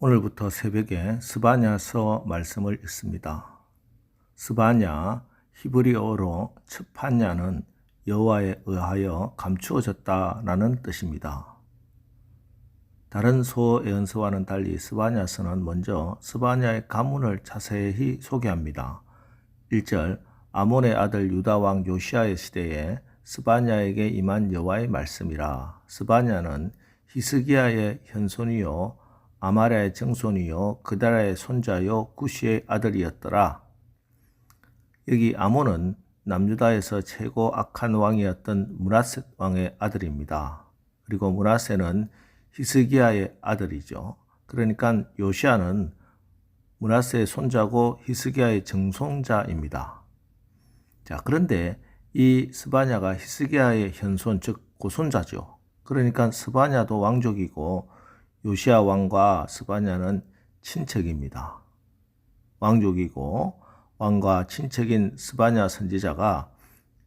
오늘부터 새벽에 스바냐서 말씀을 읽습니다. 스바냐, 히브리어로 츠판냐는 여호와에 의하여 감추어졌다라는 뜻입니다. 다른 소예언서와는 달리 스바냐서는 먼저 스바냐의 가문을 자세히 소개합니다. 1절, 아몬의 아들 유다 왕 요시아의 시대에 스바냐에게 임한 여호와의 말씀이라. 스바냐는 히스기야의 현손이요 아마랴의 정손이요 그다라의 손자요 구시의 아들이었더라. 여기 아몬은 남유다에서 최고 악한 왕이었던 므낫셋 왕의 아들입니다. 그리고 므낫셋은 히스기야의 아들이죠. 그러니까 요시아는 므낫셋의 손자고 히스기야의 정손자입니다. 자, 그런데 이 스바냐가 히스기야의 현손, 즉 고손자죠. 그러니까 스바냐도 왕족이고 요시아 왕과 스바냐는 친척입니다. 왕족이고 왕과 친척인 스바냐 선지자가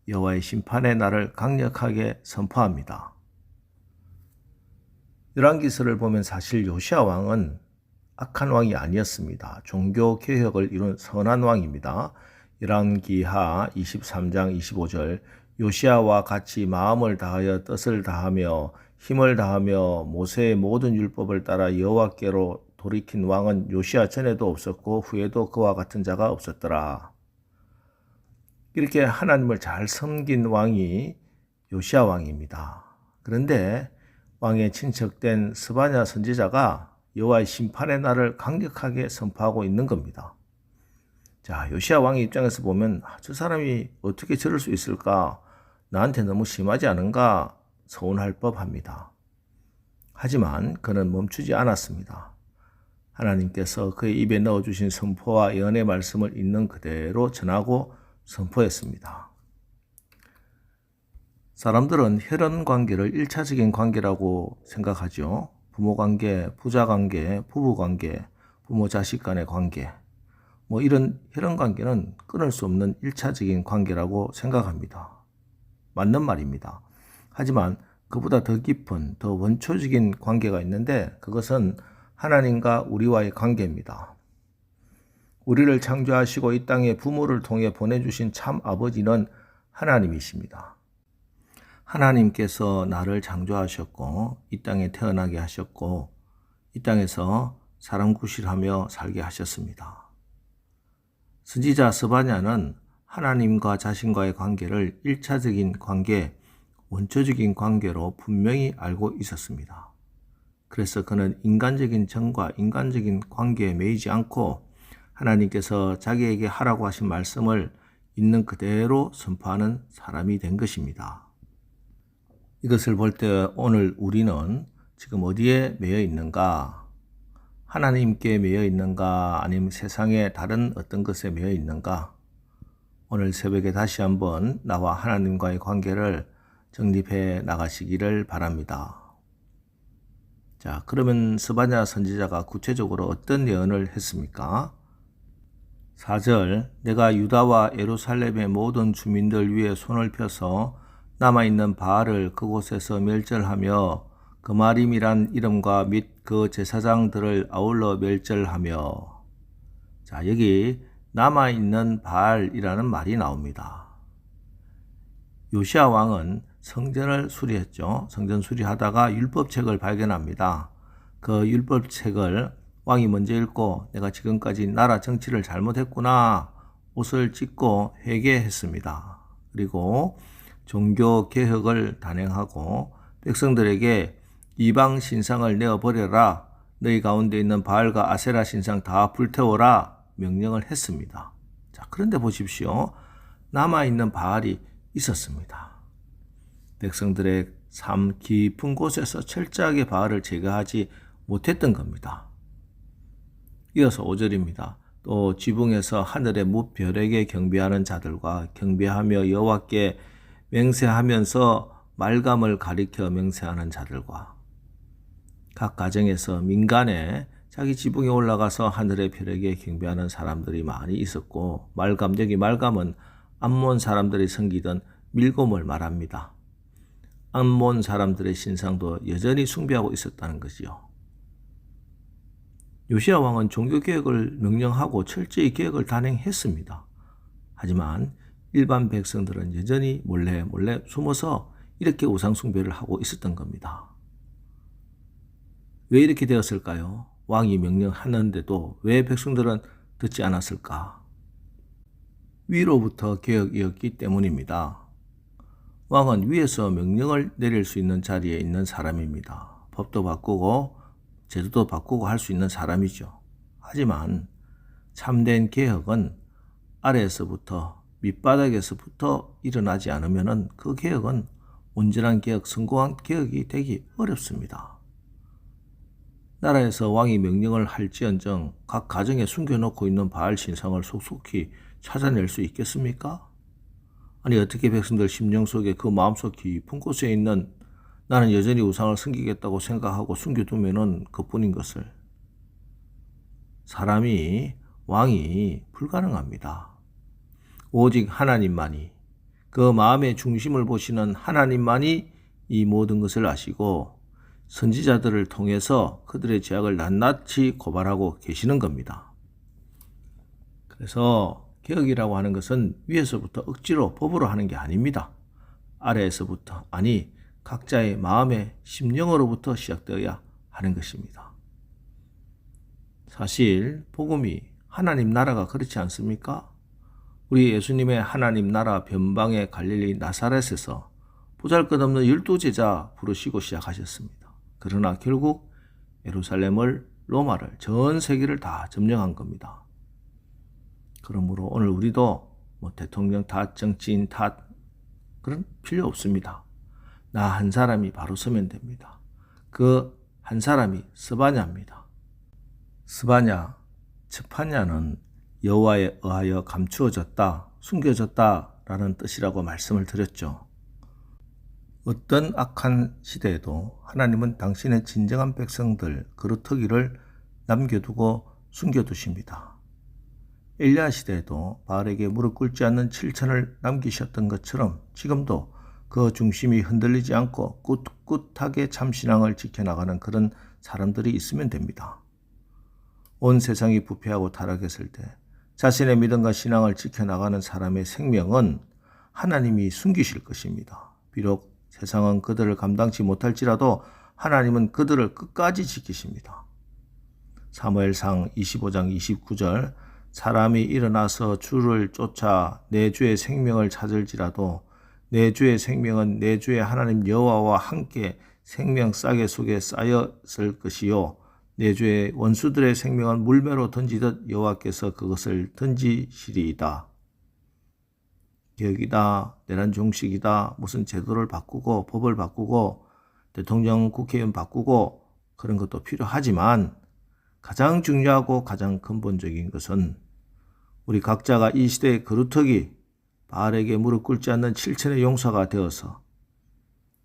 여호와의 심판의 날을 강력하게 선포합니다. 열왕기서를 보면 사실 요시아 왕은 악한 왕이 아니었습니다. 종교 개혁을 이룬 선한 왕입니다. 열왕기하 23장 25절, 요시아와 같이 마음을 다하여 뜻을 다하며 힘을 다하며 모세의 모든 율법을 따라 여호와께로 돌이킨 왕은 요시아 전에도 없었고 후에도 그와 같은 자가 없었더라. 이렇게 하나님을 잘 섬긴 왕이 요시아 왕입니다. 그런데 왕의 친척된 스바냐 선지자가 여호와의 심판의 날을 강력하게 선포하고 있는 겁니다. 자, 요시아 왕의 입장에서 보면 저 사람이 어떻게 저럴 수 있을까? 나한테 너무 심하지 않은가? 서운할 법합니다. 하지만 그는 멈추지 않았습니다. 하나님께서 그의 입에 넣어주신 선포와 예언의 말씀을 있는 그대로 전하고 선포했습니다. 사람들은 혈연 관계를 1차적인 관계라고 생각하죠. 부모 관계, 부자 관계, 부부 관계, 부모 자식 간의 관계, 이런 혈연 관계는 끊을 수 없는 1차적인 관계라고 생각합니다. 맞는 말입니다. 하지만 그보다 더 깊은, 더 원초적인 관계가 있는데 그것은 하나님과 우리와의 관계입니다. 우리를 창조하시고 이 땅에 부모를 통해 보내주신 참 아버지는 하나님이십니다. 하나님께서 나를 창조하셨고 이 땅에 태어나게 하셨고 이 땅에서 사람 구실하며 살게 하셨습니다. 선지자 스바냐는 하나님과 자신과의 관계를 1차적인 관계, 원초적인 관계로 분명히 알고 있었습니다. 그래서 그는 인간적인 정과 인간적인 관계에 매이지 않고 하나님께서 자기에게 하라고 하신 말씀을 있는 그대로 선포하는 사람이 된 것입니다. 이것을 볼 때 오늘 우리는 지금 어디에 매여 있는가? 하나님께 매여 있는가? 아니면 세상의 다른 어떤 것에 매여 있는가? 오늘 새벽에 다시 한번 나와 하나님과의 관계를 정립해 나가시기를 바랍니다. 자, 그러면 스바냐 선지자가 구체적으로 어떤 예언을 했습니까? 4절, 내가 유다와 예루살렘의 모든 주민들 위에 손을 펴서 남아있는 바알을 그곳에서 멸절하며 그마림이란 이름과 및 그 제사장들을 아울러 멸절하며. 자, 여기 남아있는 바알이라는 말이 나옵니다. 요시아 왕은 성전을 수리했죠. 성전 수리하다가 율법책을 발견합니다. 그 율법책을 왕이 먼저 읽고 내가 지금까지 나라 정치를 잘못했구나 옷을 찢고 회개했습니다. 그리고 종교 개혁을 단행하고 백성들에게 이방 신상을 내어버려라. 너희 가운데 있는 바알과 아세라 신상 다 불태워라. 명령을 했습니다. 자, 그런데 보십시오. 남아있는 바알이 있었습니다. 백성들의 삶 깊은 곳에서 철저하게 바알을 제거하지 못했던 겁니다. 이어서 5절입니다. 또 지붕에서 하늘의 무별에게 경배하는 자들과 경배하며 여호와께 맹세하면서 말감을 가리켜 맹세하는 자들과 각 가정에서 민간에 자기 지붕에 올라가서 하늘의 별에게 경배하는 사람들이 많이 있었고 여기 말감은 암몬 사람들이 섬기던 밀곰을 말합니다. 암몬 사람들의 신상도 여전히 숭배하고 있었다는 것이요. 요시야 왕은 종교개혁을 명령하고 철저히 개혁을 단행했습니다. 하지만 일반 백성들은 여전히 몰래 숨어서 이렇게 우상숭배를 하고 있었던 겁니다. 왜 이렇게 되었을까요? 왕이 명령하는데도 왜 백성들은 듣지 않았을까? 위로부터 개혁이었기 때문입니다. 왕은 위에서 명령을 내릴 수 있는 자리에 있는 사람입니다. 법도 바꾸고 제도도 바꾸고 할 수 있는 사람이죠. 하지만 참된 개혁은 아래에서부터 밑바닥에서부터 일어나지 않으면 그 개혁은 온전한 개혁, 성공한 개혁이 되기 어렵습니다. 나라에서 왕이 명령을 할지언정 각 가정에 숨겨놓고 있는 바알 신상을 속속히 찾아낼 수 있겠습니까? 아니 어떻게 백성들 심령 속에 그 마음속 깊은 곳에 있는 나는 여전히 우상을 섬기겠다고 생각하고 숨겨두면은 그뿐인 것을. 왕이 불가능합니다. 오직 하나님만이, 그 마음의 중심을 보시는 하나님만이 이 모든 것을 아시고 선지자들을 통해서 그들의 죄악을 낱낱이 고발하고 계시는 겁니다. 그래서 개혁이라고 하는 것은 위에서부터 억지로 법으로 하는 게 아닙니다. 아래에서부터, 아니 각자의 마음의 심령으로부터 시작되어야 하는 것입니다. 사실 복음이 하나님 나라가 그렇지 않습니까? 우리 예수님의 하나님 나라 변방의 갈릴리 나사렛에서 보잘것없는 12제자 부르시고 시작하셨습니다. 그러나 결국 예루살렘을, 로마를, 전 세계를 다 점령한 겁니다. 그러므로 오늘 우리도 대통령 탓, 정치인 탓 그런 필요 없습니다. 나 한 사람이 바로 서면 됩니다. 그 한 사람이 스바냐입니다. 스바냐, 츠파냐는 여호와에 의하여 감추어졌다, 숨겨졌다라는 뜻이라고 말씀을 드렸죠. 어떤 악한 시대에도 하나님은 당신의 진정한 백성들 그루터기를 남겨두고 숨겨두십니다. 엘리야 시대에도 바알에게 무릎 꿇지 않는 7천을 남기셨던 것처럼 지금도 그 중심이 흔들리지 않고 꿋꿋하게 참신앙을 지켜나가는 그런 사람들이 있으면 됩니다. 온 세상이 부패하고 타락했을 때 자신의 믿음과 신앙을 지켜나가는 사람의 생명은 하나님이 숨기실 것입니다. 비록 세상은 그들을 감당치 못할지라도 하나님은 그들을 끝까지 지키십니다. 사무엘상 25장 29절 사람이 일어나서 주를 쫓아 내 주의 생명을 찾을지라도 내 주의 생명은 내 주의 하나님 여호와와 함께 생명 싸개 속에 쌓였을 것이요 내 주의 원수들의 생명은 물매로 던지듯 여호와께서 그것을 던지시리이다. 개혁이다, 내란 종식이다, 무슨 제도를 바꾸고 법을 바꾸고 대통령, 국회의원 바꾸고 그런 것도 필요하지만 가장 중요하고 가장 근본적인 것은 우리 각자가 이 시대의 그루터기 바알에게 무릎 꿇지 않는 7천의 용사가 되어서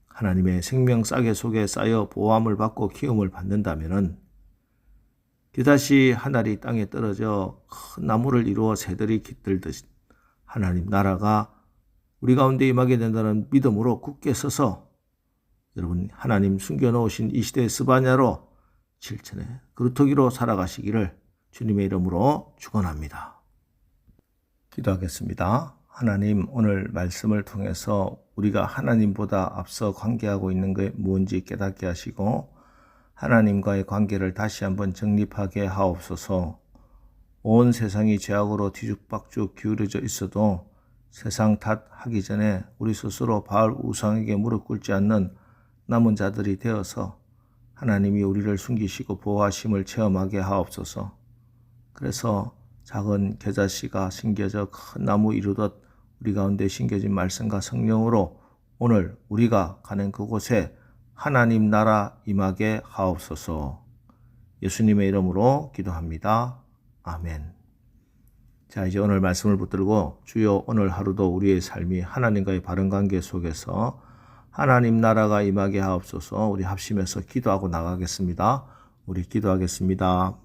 하나님의 생명 싸개 속에 쌓여 보호함을 받고 키움을 받는다면은 그다시 하늘이 땅에 떨어져 큰 나무를 이루어 새들이 깃들듯이 하나님 나라가 우리 가운데 임하게 된다는 믿음으로 굳게 서서 여러분 하나님 숨겨놓으신 이 시대의 스바냐로 7천의 그루터기로 살아가시기를 주님의 이름으로 축원합니다. 기도하겠습니다. 하나님 오늘 말씀을 통해서 우리가 하나님보다 앞서 관계하고 있는 게 무엇인지 깨닫게 하시고 하나님과의 관계를 다시 한번 정립하게 하옵소서. 온 세상이 죄악으로 뒤죽박죽 기울어져 있어도 세상 탓하기 전에 우리 스스로 바알 우상에게 무릎 꿇지 않는 남은 자들이 되어서 하나님이 우리를 숨기시고 보호하심을 체험하게 하옵소서. 그래서 작은 겨자씨가 심겨져 큰 나무 이루듯 우리 가운데 심겨진 말씀과 성령으로 오늘 우리가 가는 그곳에 하나님 나라 임하게 하옵소서. 예수님의 이름으로 기도합니다. 아멘. 자, 이제 오늘 말씀을 붙들고 주여 오늘 하루도 우리의 삶이 하나님과의 바른 관계 속에서 하나님 나라가 임하게 하옵소서. 우리 합심해서 기도하고 나가겠습니다. 우리 기도하겠습니다.